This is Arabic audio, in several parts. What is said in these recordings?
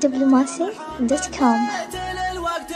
diplomacy.com. الوقت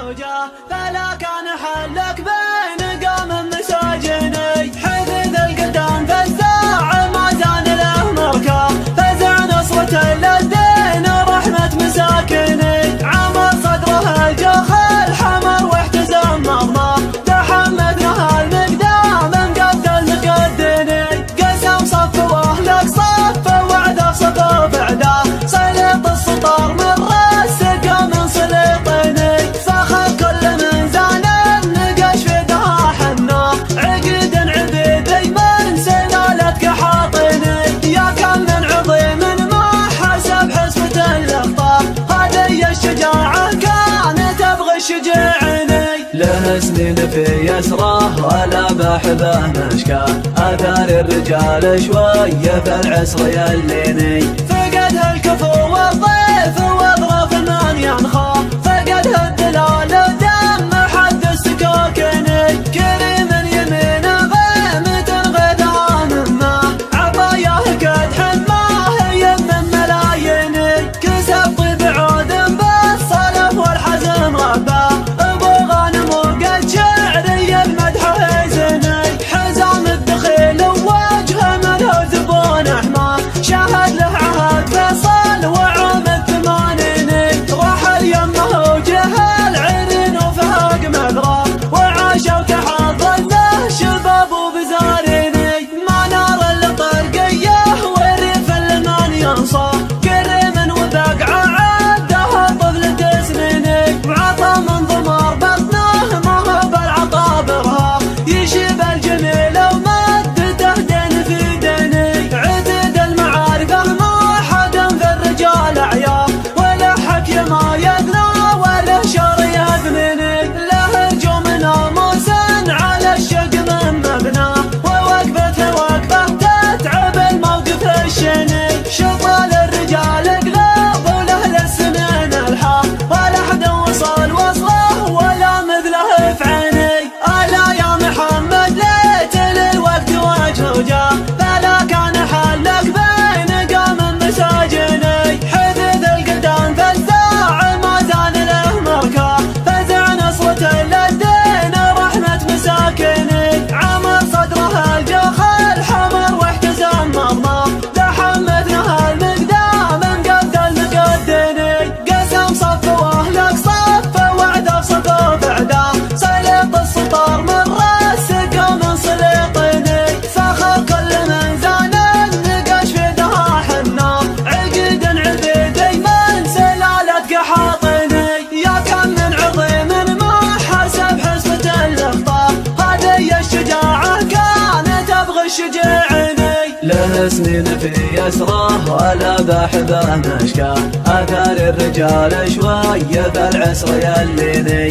وجهه فلا كان حلك بين قام مساجني حدد القدام فالساع ما زال له مركه فزع نصرة للدين رحمة مساكني عمر صدره الجخ الحمر واحتزم مضمه تحمد له المقدام مقد المقدني قسم صف واهلك صف وعده صف بعده سلط السطر من راسك من سلطني فخر كل من زان النقش في دها حنا عقد عبيدي من سلالتك حاطني يا كم من عظيم ما حسب حسبة الاخطار هذه الشجاعة كانت تبغي الشجعني له سنين في يسره ولا بحبه مشكاه اثار الرجال شويه في العصر يليني فقدها الكفو والضيف واظرف من ينخى فقدها الدلال ودم حد السكاكني كريم يمين غيمة غيدها مما عطاياه قد حماه يمن ملايني كسب طيب عود بالصلف والحزن رباه ابو غانم وقد شعري المدح هيزني حزام الدخيل ووجهه ملهو زبون احمر شاهد له عهد فيصل وعام الثمانيني رحل يمه وجهل عرين وفهق مذره وعاشوا تحضن له شباب وبزاريني ما نار الطرقيه والريف المن ينصر كريم وبقعه عده طفل تسنيني وعطى من ضمر بطنه ما هو بالعطا برها يشيب الجميل ومدته دين في ديني عدد المعارفه ما حدا في الرجال عيار ولا حكي ما يدنى ولا شر يثنيني له هجوم ناموس على الشق من مبنى ووقفته وقفه تتعب الموقف الشني شطال الرجال قلب وله للسنين الحار ولا حدا وصل وصله ولا مثله في عيني الا يا محمد ليت للوقت وجهه جاه فلا كان حلك بين قام مساجني حدد القدام فالساع ما زال له مركه فزع نصرة للدين رحمة مساكني عمر صدره الجخ الحمر واحتزم مضمه تحمد له المقدام مقد المقدني قسم صف واهلك صف وعده صف بعده سلط السطر من راسك من سلطني فخر كل من زان النقش في دها حنا عقد عبيدي من سلالتك حاطني يا كم من عظيم ما حسب حسبة الاخطار هذه الشجاعة كانت تبغي الشجعني له سنين في يسره ولا بحبه مشكاه اثار الرجال شويه في العصر يليني